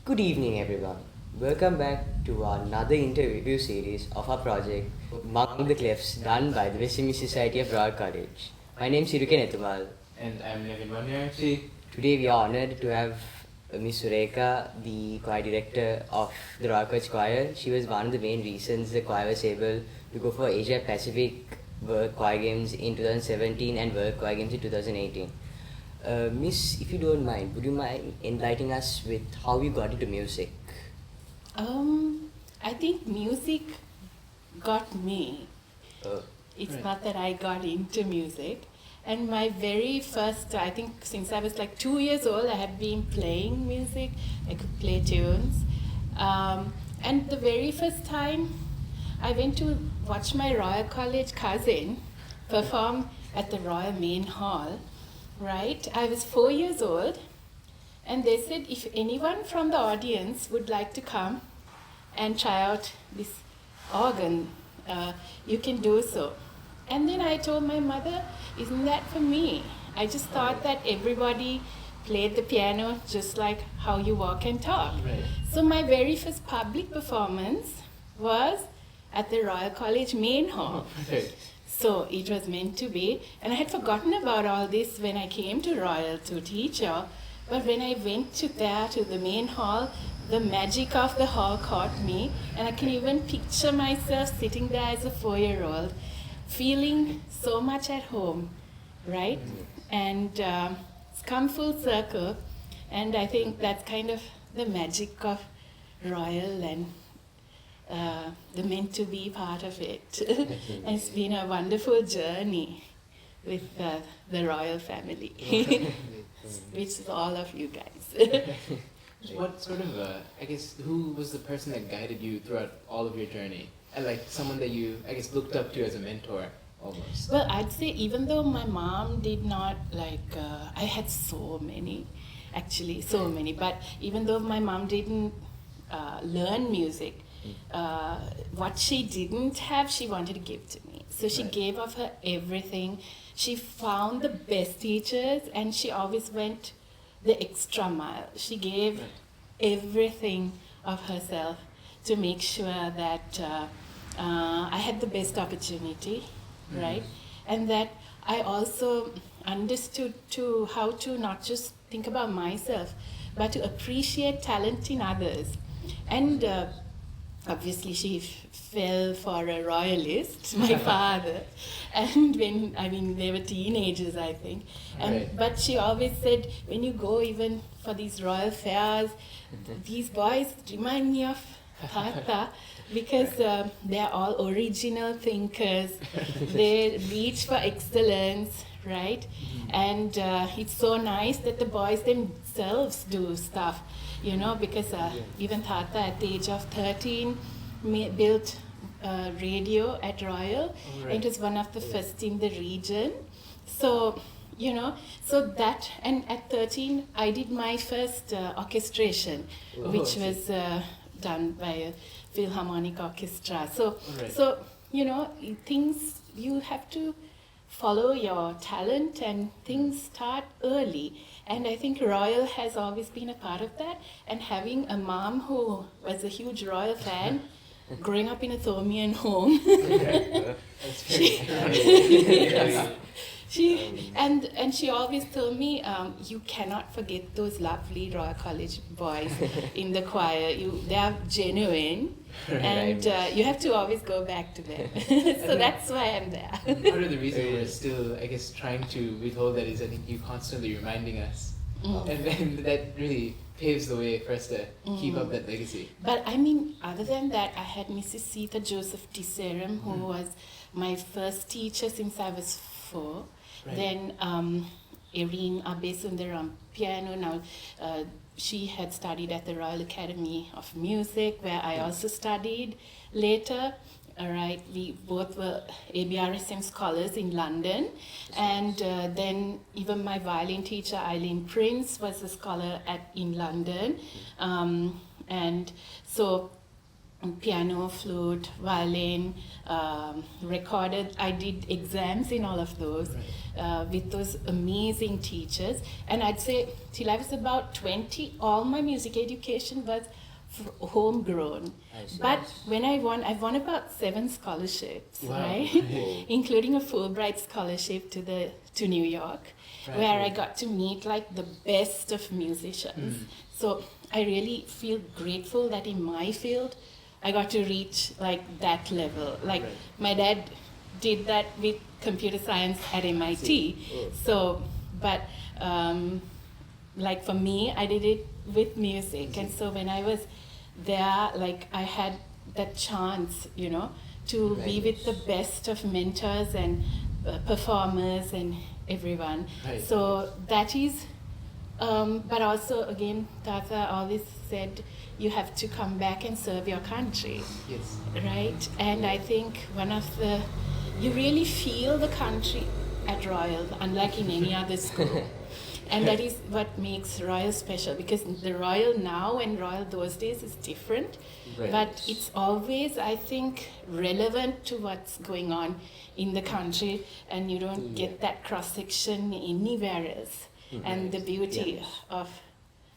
Good evening, everyone. Welcome back to another interview series of our project Among the Clefs, done by the Western Society of Royal College. My name is Sureka. And I'm Nevin Vanyachi. Today we are honored to have Miss Sureka, the choir director of the Royal College Choir. She was one of the main reasons the choir was able to go for Asia Pacific World Choir Games in 2017 and World Choir Games in 2018. Miss, if you don't mind, would you mind enlightening us with how you got into music? I think music got me. Uh, It's Right. not that I got into music. And my very first, I think since I was like 2 years old, I had been playing music. I could play tunes. And the very first time I went to watch my Royal College cousin perform at the Royal Main Hall, right? I was 4 years old. And they said if anyone from the audience would like to come and try out this organ, you can do so. And then I told my mother, isn't that for me? I just thought that everybody played the piano just like how you walk and talk. Right. So my very first public performance was at the Royal College Main Hall. Right. So it was meant to be. And I had forgotten about all this when I came to Royal to teach y'all. But when I went to the main hall, the magic of the hall caught me. And I can even picture myself sitting there as a 4-year-old, feeling so much at home, right? And it's come full circle. And I think that's kind of the magic of Royal and the meant to be part of it. And it's been a wonderful journey with the royal family, which is all of you guys. What sort of, I guess, who was the person that guided you throughout all of your journey? And like someone that you, I guess, looked up to as a mentor almost. Well, I'd say even though my mom did not I had so many, actually, so many, but even though my mom didn't learn music, what she didn't have, she wanted to give to me. So she Right. gave of her everything. She found the best teachers and she always went the extra mile. She gave Right. everything of herself to make sure that I had the best opportunity, right? And that I also understood how to not just think about myself, but to appreciate talent in others. And obviously she fell for a royalist, my father, and they were teenagers, I think. And Right. but she always said, when you go even for these royal fairs, these boys remind me of Tata, because they're all original thinkers. They reach for excellence, right? And it's so nice that the boys themselves do stuff, because even Tata at the age of 13 built radio at Royal. Oh, right. It was one of the first in the region. So, and at 13, I did my first orchestration, Oh, which I see. was done by a Philharmonic Orchestra. So, Right. so, things, you have to follow your talent and things start early. And I think Royal has always been a part of that. And having a mom who was a huge Royal fan, growing up in a Thomian home, That's Yes. And she always told me, you cannot forget those lovely Royal College boys in the choir. They are genuine, and you have to always go back to them. So that's why I'm there. Part of the reason we're still, I guess, trying to withhold that is I think you constantly reminding us. And then that really paves the way for us to keep up that legacy. But I mean, other than that, I had Mrs. Sita Joseph Tisserum, who was my first teacher since I was 4. Right. Then Irene Abesundaram, piano. Now, she had studied at the Royal Academy of Music, where I also studied later. All right, we both were ABRSM scholars in London. And then even my violin teacher, Eileen Prince, was a scholar in London. And so piano, flute, violin, recorded. I did exams in all of those with those amazing teachers. And I'd say till I was about 20, all my music education was homegrown. But when I won about 7 scholarships, right? Including a Fulbright scholarship to New York, where I got to meet like the best of musicians. So I really feel grateful that in my field, I got to reach like that level. Like my dad did that with computer science at MIT. So, but like for me, I did it with music. And so when I was there, like I had that chance, you know, to be with the best of mentors and performers and everyone. So that is, but also again, Tata always said, you have to come back and serve your country. Yes. Right? And I think you really feel the country at Royal, unlike in any other school. And that is what makes Royal special, because the Royal now and Royal those days is different. But it's always, I think, relevant to what's going on in the country, and you don't get that cross-section anywhere else. And the beauty of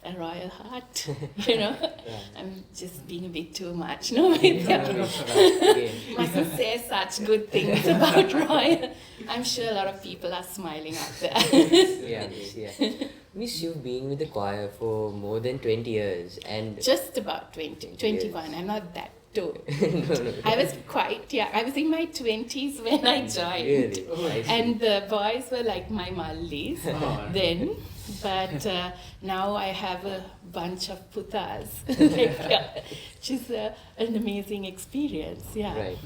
a royal heart, you know. I'm just being a bit too much, no? Mustn't say such good things about royal. I'm sure a lot of people are smiling out there. Miss, you've been with the choir for more than 20 years, and just about 21. I'm not that old. I was quite young. I was in my 20s when I joined. Really? And the boys were like my mallis then. But now I have a bunch of putas, which is an amazing experience. Right.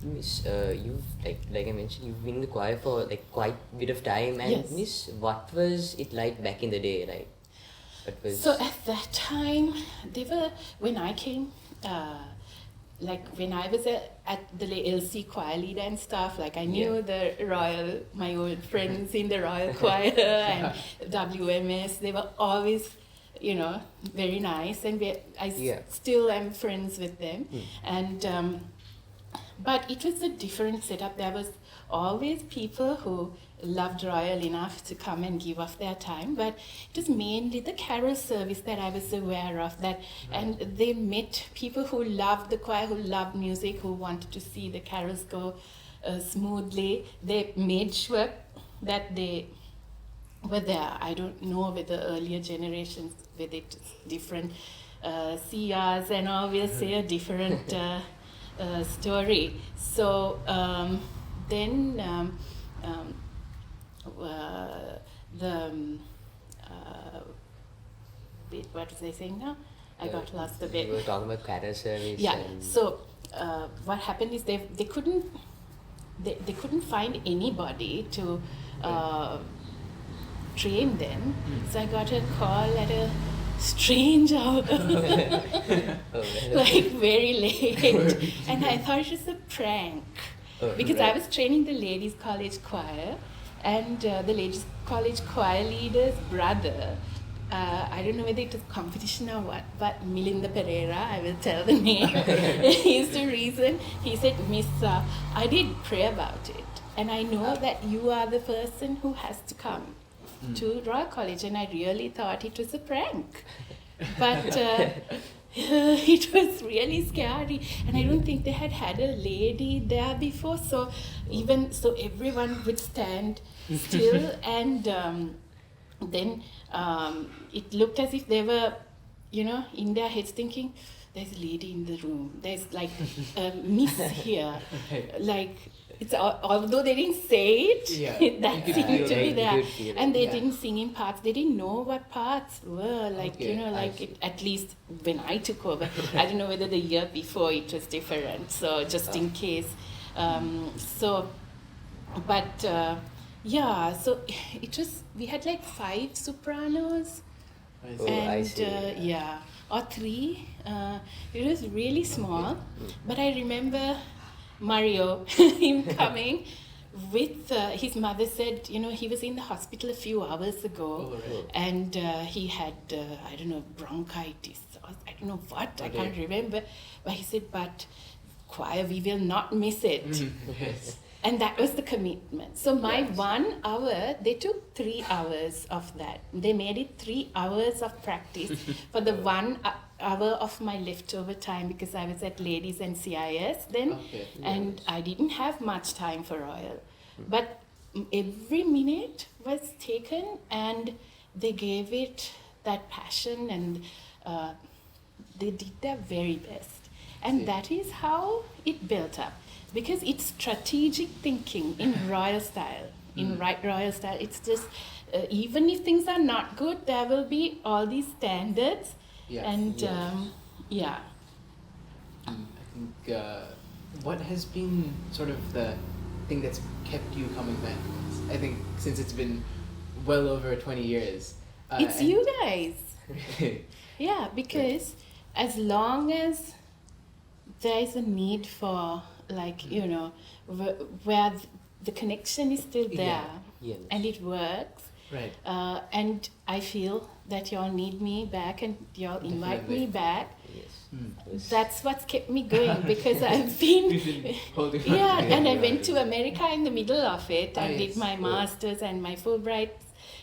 Miss, you've like I mentioned, you've been in the choir for like quite a bit of time. And Miss, what was it like back in the day? Like, so at that time, when I came. Like when I was at the LC choir leader and stuff, like I knew my old friends in the Royal Choir and WMS, they were always, you know, very nice, and I still am friends with them. And but it was a different setup. There was always people who loved Royal enough to come and give off their time, but it was mainly the carol service that I was aware of. And they met people who loved the choir, who loved music, who wanted to see the carols go smoothly. They made sure that they were there. I don't know with the earlier generations, with it different CRs and all will say a different story. So then what was I saying now? I got lost a bit. You were talking about carol service. Yeah. So what happened is they couldn't find anybody to train them. So I got a call at a strange hour, like very late, and I thought it was a prank. Because I was training the ladies' college choir, and the ladies' college choir leader's brother, I don't know whether it was competition or what, but Milinda Pereira, I will tell the name, he's the reason. He said, Miss, I did pray about it, and I know that you are the person who has to come to Royal College, and I really thought it was a prank. But it was really scary, and I don't think they had a lady there before, so everyone would stand still, and then it looked as if they were, you know, in their heads thinking, there's a lady in the room, there's like a miss here, like it's although they didn't say it, that seemed to be there, and they didn't sing in parts. They didn't know what parts were, like you know, like it, at least when I took over. I don't know whether the year before it was different. So just in case, so it was. We had like 5 sopranos, and or 3. It was really small, but I remember Mario, him coming with his mother said, he was in the hospital a few hours ago, Oh, right. and he had, I don't know, bronchitis, or I don't know what, I can't remember, but he said, but choir, we will not miss it. Yes. And that was the commitment. So my Yes. 1 hour, they took 3 hours of that. They made it 3 hours of practice for the 1 hour of my leftover time, because I was at Ladies and CIS then, Okay. and I didn't have much time for Royal. But every minute was taken, and they gave it that passion, and they did their very best. And that is how it built up. Because it's strategic thinking in royal style, in right royal style. It's just, even if things are not good, there will be all these standards. Yes. And yeah. I think what has been sort of the thing that's kept you coming back? I think since it's been well over 20 years. It's you guys. Yeah, because as long as there is a need for, like, where the connection is still there, and it works. Right. And I feel that y'all need me back, and y'all invite me back. Yes. That's what's kept me going, because I've been, Holding and I went to America in the middle of it and did yes. my master's and my Fulbright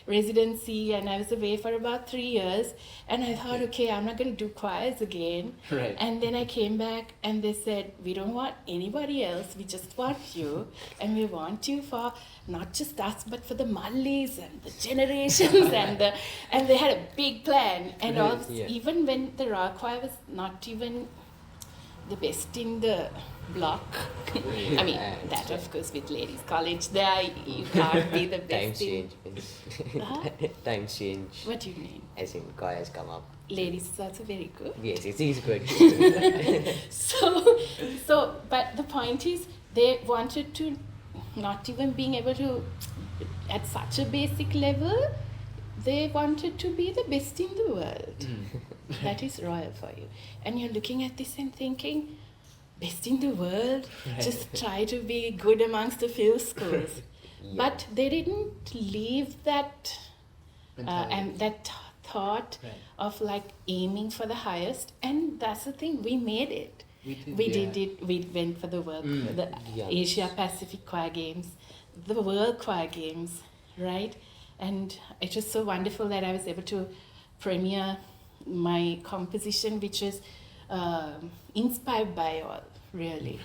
residency, and I was away for about 3 years, and I thought, okay, I'm not going to do choirs again. Right. And then I came back, and they said, we don't want anybody else, we just want you, and we want you for not just us, but for the Mullies and the generations, and they had a big plan, and even when the Royal Choir was not even the best in the block. I mean, that of course with Ladies College, there you can't be the best. Times change. Times change. What do you mean? As in choirs come up. Ladies is also very good. Yes, it is good. So, but the point is, they wanted to, not even being able to, at such a basic level, they wanted to be the best in the world. That is royal for you. And you're looking at this and thinking, best in the world, just try to be good amongst a few schools. But they didn't leave that and that thought of like aiming for the highest. And that's the thing, we made it. We did it. We went for the world, the Asia Pacific Choir Games, the World Choir Games, right? And it was so wonderful that I was able to premiere my composition, which was inspired by all, really.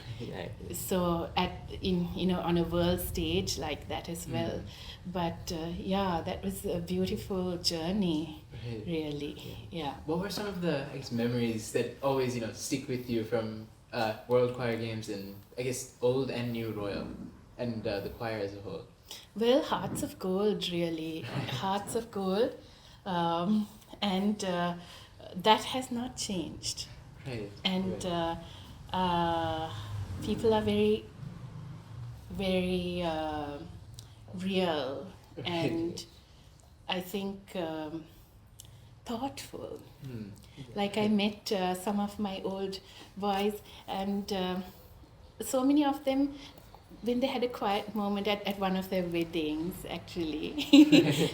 So on a world stage like that as well. But that was a beautiful journey, really. Yeah. What were some of the memories that always stick with you from World Choir Games and I guess old and new Royal and the choir as a whole? Well, Hearts of Gold, really. Hearts of Gold. And that has not changed. Right. And people are very, very real and I think thoughtful. Like I met some of my old boys, and so many of them, when they had a quiet moment at one of their weddings, actually,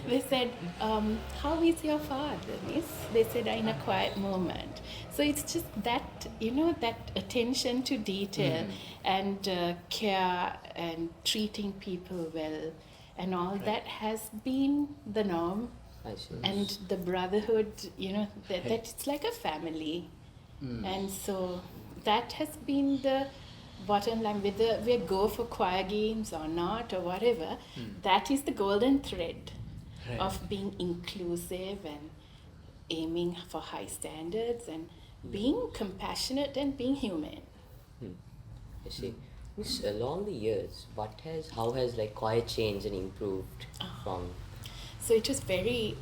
they said, how is your father, miss? They said, in a quiet moment. So it's just that, that attention to detail and care and treating people well and all that has been the norm. I see. And the brotherhood, that it's like a family. And so that has been the bottom line, whether we go for choir games or not or whatever, that is the golden thread of being inclusive and aiming for high standards and being compassionate and being human. I see. Miss, along the years, how has like choir changed and improved from? So it was very,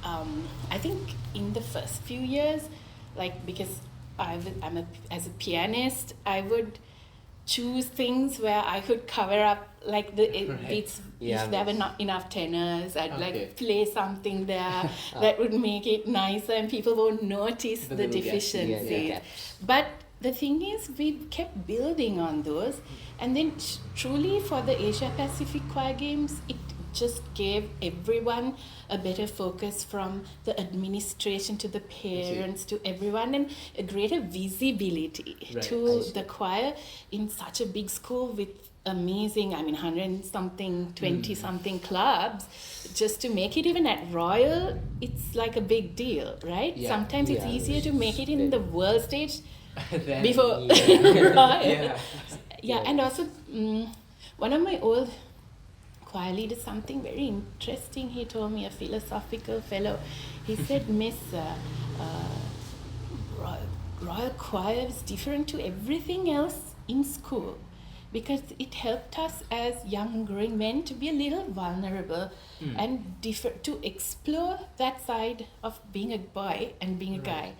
I think in the first few years, like because as a pianist, I would choose things where I could cover up like the beats. If there were not enough tenors, I'd like play something there that would make it nicer and people won't notice the deficiencies. But the thing is, we kept building on those, and then truly for the Asia Pacific Choir Games, it just gave everyone a better focus, from the administration to the parents to everyone, and a greater visibility to the choir in such a big school with amazing, 100 something, 20 something clubs. Just to make it even at Royal, it's like a big deal, right? Yeah. Sometimes it's easier to make it in the world stage Then, before Royal. And also one of my old choir leaders, something very interesting he told me, a philosophical fellow. He said, Miss, Royal Choir is different to everything else in school, because it helped us as young growing men to be a little vulnerable and to explore that side of being a boy and being a guy.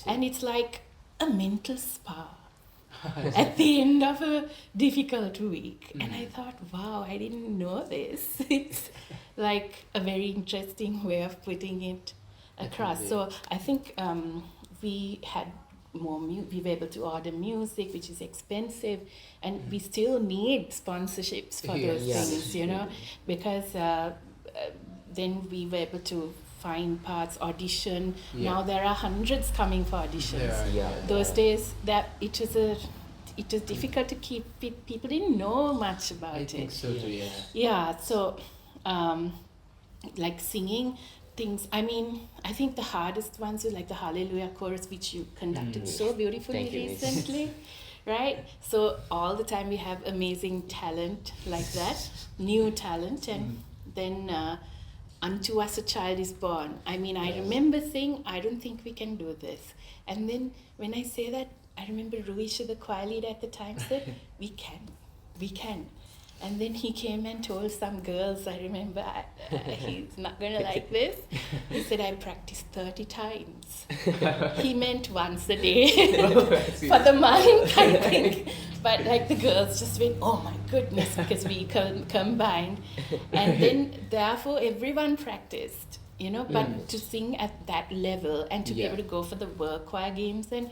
And it's like a mental spa at the end of a difficult week. And I thought, wow, I didn't know this. It's like a very interesting way of putting it across. So I think we had we were able to order music, which is expensive, and we still need sponsorships for those things, because then we were able to find parts, audition. Now there are hundreds coming for auditions. Those days that it was difficult to keep it. People didn't know much about it. I think so too. So like singing things, I think the hardest ones were like the Hallelujah chorus, which you conducted so beautifully recently. Right? So all the time we have amazing talent like that, new talent, and then unto us a child is born. I remember saying, I don't think we can do this. And then when I say that, I remember Ruisha, the choir leader at the time, said, we can. And then he came and told some girls, I remember, he's not going to like this. He said, I practiced 30 times. He meant once a day for the month, I think. But like the girls just went, oh my goodness, because we combined. And then therefore everyone practiced, but to sing at that level and to be able to go for the work choir games. And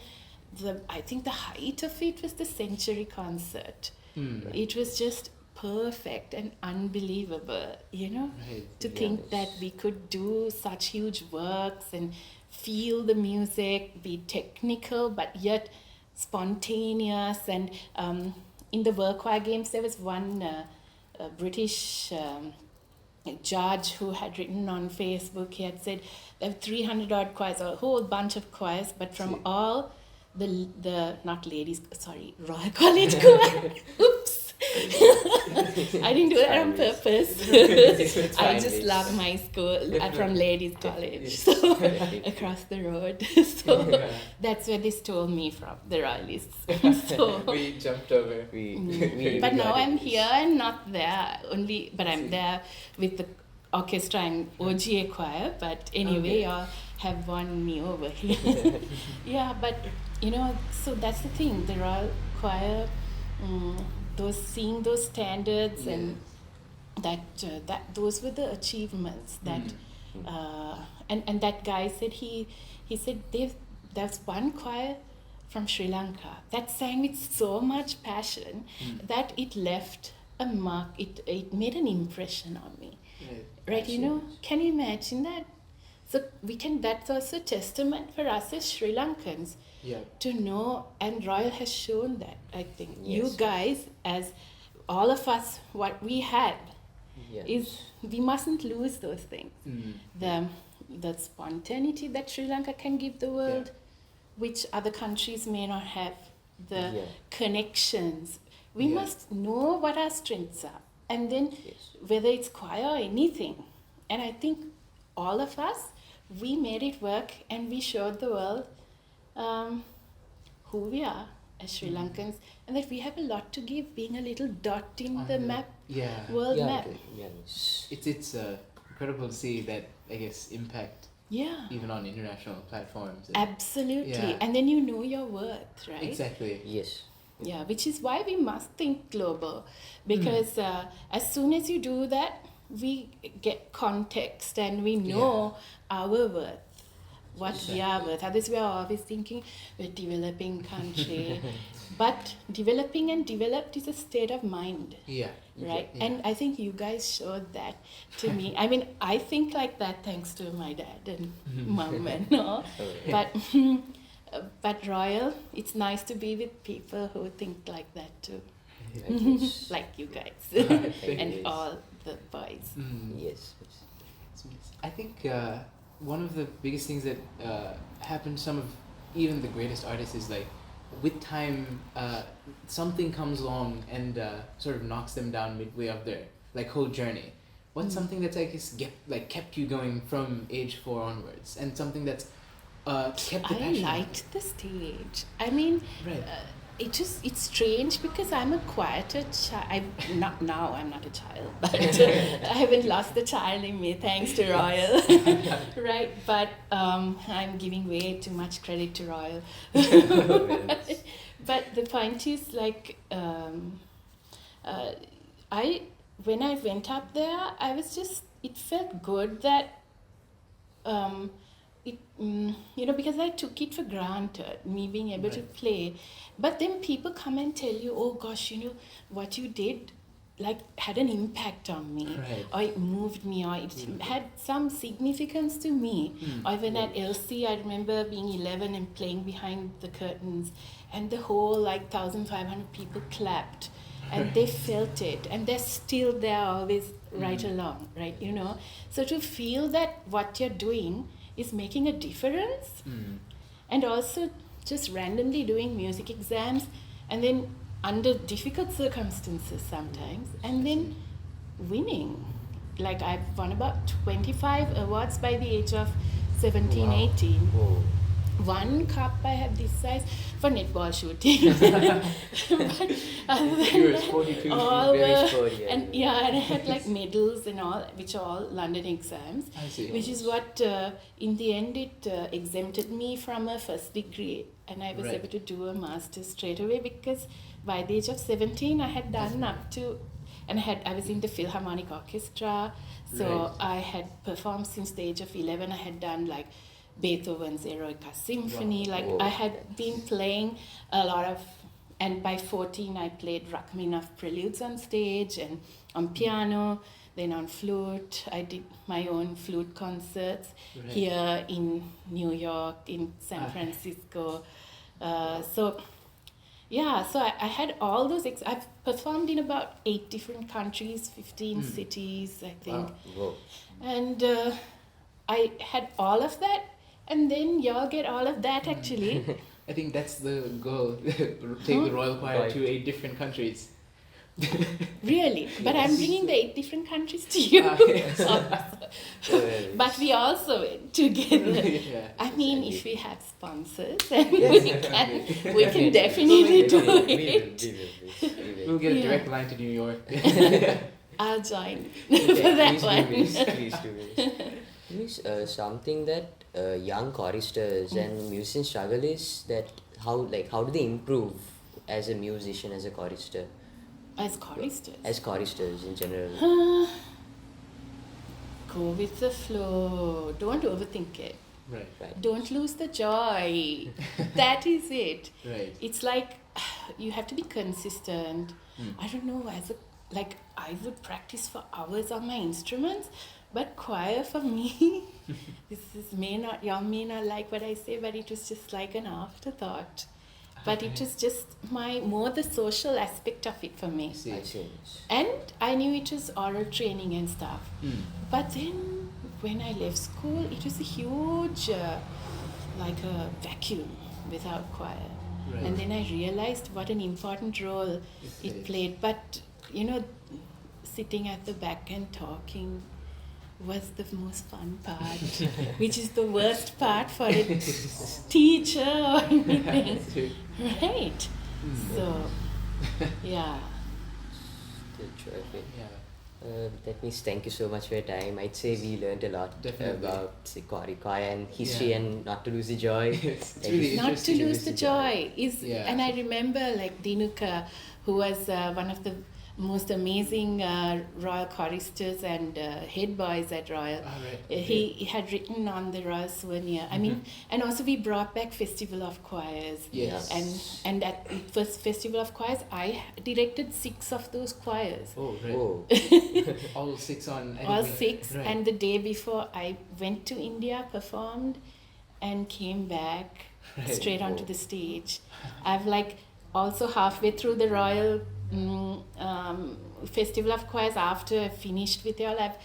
I think the height of it was the Century concert. It was just perfect and unbelievable, to think that we could do such huge works and feel the music, be technical but yet spontaneous. And in the work choir games, there was one British judge who had written on Facebook. He had said there were 300 odd choirs, a whole bunch of choirs, but from all the not ladies, sorry, Royal College choir. Oops. I didn't do that on purpose. I just love my school. I'm from Ladies College, so across the road. So that's where this told me from, the Royalists. So we jumped over. But now I'm here and not there. But I'm there with the orchestra and OGA choir. But anyway, I have won me over here. But so that's the thing. The Royal Choir. Seeing those standards and that those were the achievements that and that guy said he said there's one choir from Sri Lanka that sang with so much passion that it left a mark. It made an impression on me. Right? Can you imagine that? So that's also a testament for us as Sri Lankans. To know, and Royal has shown that, I think. You guys, as all of us, what we had is, we mustn't lose those things. The spontaneity that Sri Lanka can give the world, which other countries may not have, the connections. We must know what our strengths are, and then whether it's choir or anything. And I think all of us, we made it work, and we showed the world who we are as Sri Lankans, and that we have a lot to give, being a little dot in the map, world map. It's incredible to see that, I guess, impact even on international platforms. Absolutely. And then you know your worth, right? Exactly. Yes. Which is why we must think global, because as soon as you do that, we get context and we know our worth. what we are worth. Others we are always thinking we're a developing country. But developing and developed is a state of mind. Yeah. Right? Yeah. And I think you guys showed that to me. I mean, I think like that thanks to my dad and mom and all. But Royal, it's nice to be with people who think like that too. Like you guys and all the boys. Yes. I think one of the biggest things that happened to some of even the greatest artists is like with time something comes along and sort of knocks them down midway of their like whole journey. What's something that's kept you going from age 4 onwards, and something that's kept the passion? I liked the stage. I mean, it's strange because I'm a quieter child. I'm not a child, but I haven't lost the child in me thanks to Royal, right? But I'm giving way too much credit to Royal. But the point is like when I went up there, I was just, it felt good that because I took it for granted, me being able to play. But then people come and tell you, oh gosh, what you did like had an impact on me, or it moved me, or it had some significance to me. Or even at LC, I remember being 11 and playing behind the curtains, and the whole like 1,500 people clapped, and they felt it, and they're still there always right along, right? So to feel that what you're doing is making a difference, and also just randomly doing music exams, and then under difficult circumstances sometimes, and then winning. Like I've won about 25 awards by the age of 17, 18. Whoa. One cup I had this size for netball shooting. But other than that, all were, and I had like medals and all, which are all London exams. I see. Which is what, in the end, it exempted me from a first degree, and I was able to do a master's straight away because by the age of 17, I had done up to, and I was in the Philharmonic Orchestra, so I had performed since the age of 11. I had done like Beethoven's Eroica Symphony. I had been playing a lot of, and by 14 I played Rachmaninoff preludes on stage and on piano, then on flute. I did my own flute concerts here in New York, in San Francisco. So I had all those. I've performed in about 8 different countries, 15 cities, I think. Wow. And I had all of that. And then y'all get all of that actually. I think that's the goal. Take the Royal Choir to 8 different countries. Really? But I'm bringing the 8 different countries to you. But we also went together. I mean, if we have sponsors, then we can definitely do it. We'll get a direct line to New York. I'll join for that one. Please do this. Something that young choristers and musicians struggle is that how do they improve as a musician, as a chorister? As choristers? As choristers in general. Go with the flow. Don't overthink it. Right. Don't lose the joy. That is it. Right. It's like you have to be consistent. I don't know, I would practice for hours on my instruments, but choir for me, y'all may not like what I say, but it was just like an afterthought. But it was just more the social aspect of it for me. I see. And I knew it was oral training and stuff. But then when I left school, it was a huge, like a vacuum without choir. Right. And then I realized what an important role it played. But, sitting at the back and talking was the most fun part, which is the worst part for a teacher or anything. Right. So, yeah. That means thank you so much for your time. I'd say we learned a lot about choir and history and not to lose the joy. It's really not to lose the joy. Yeah. And I remember like Dinuka, who was one of the most amazing royal choristers and head boys at Royal. He had written on the Royal Souvenir. I mean, and also we brought back Festival of Choirs. Yes. And at first Festival of Choirs, I directed 6 of those choirs. Oh, right. Oh. All 6 on. All 6, right. and the day before I went to India, performed, and came back straight onto the stage. I've like also halfway through the Royal Festival of Choirs, after I finished with y'all, I've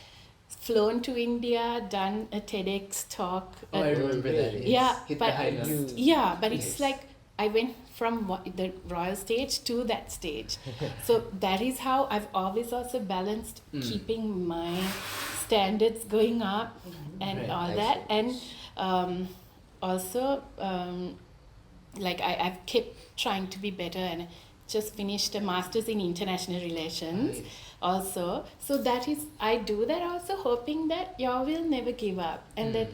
flown to India, done a TEDx talk. Oh, I remember that. Yes. Yeah, Hit but the high notes. yeah, but it's like I went from the royal stage to that stage. So that is how I've always also balanced keeping my standards going up and all that. And also, like I've kept trying to be better, and just finished a master's in international relations also. So that is, I do that also hoping that y'all will never give up, and that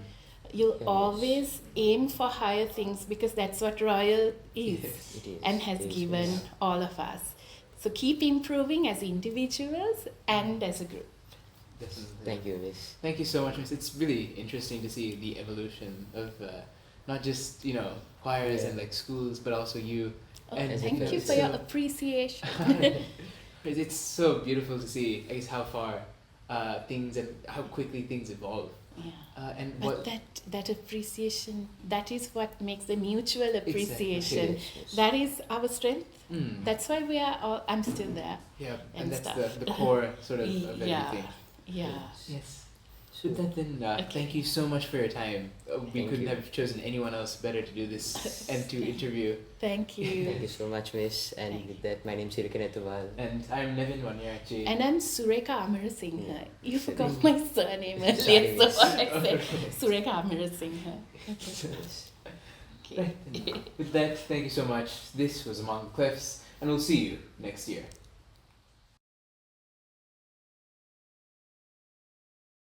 you'll always aim for higher things, because that's what Royal is, and has given all of us. So keep improving as individuals and as a group. Definitely. Thank you, Miss. Thank you so much, Miss. It's really interesting to see the evolution of not just, choirs and like schools, but also you. Oh, and thank you for your appreciation. It's so beautiful to see, I guess, how far things and how quickly things evolve. Yeah. And but that appreciation, that is what makes the mutual appreciation. Exactly. Yes. That is our strength. That's why we are all, I'm still there. Yeah, and and that's stuff. the core sort of everything. Yeah. Yes. With that, then, thank you so much for your time. We Thank couldn't you. have chosen anyone else better to do this and to interview. Thank you. Thank you so much, Miss. And with that, my name's Sureka Netawal. And I'm Nevin Wanya, actually. And I'm Sureka Amerasinghe. Yeah. You forgot my surname earlier, Sorry, so miss. I said Sureka Amerasinghe. Yes. Okay. With that, thank you so much. This was Among the Clefs, and we'll see you next year.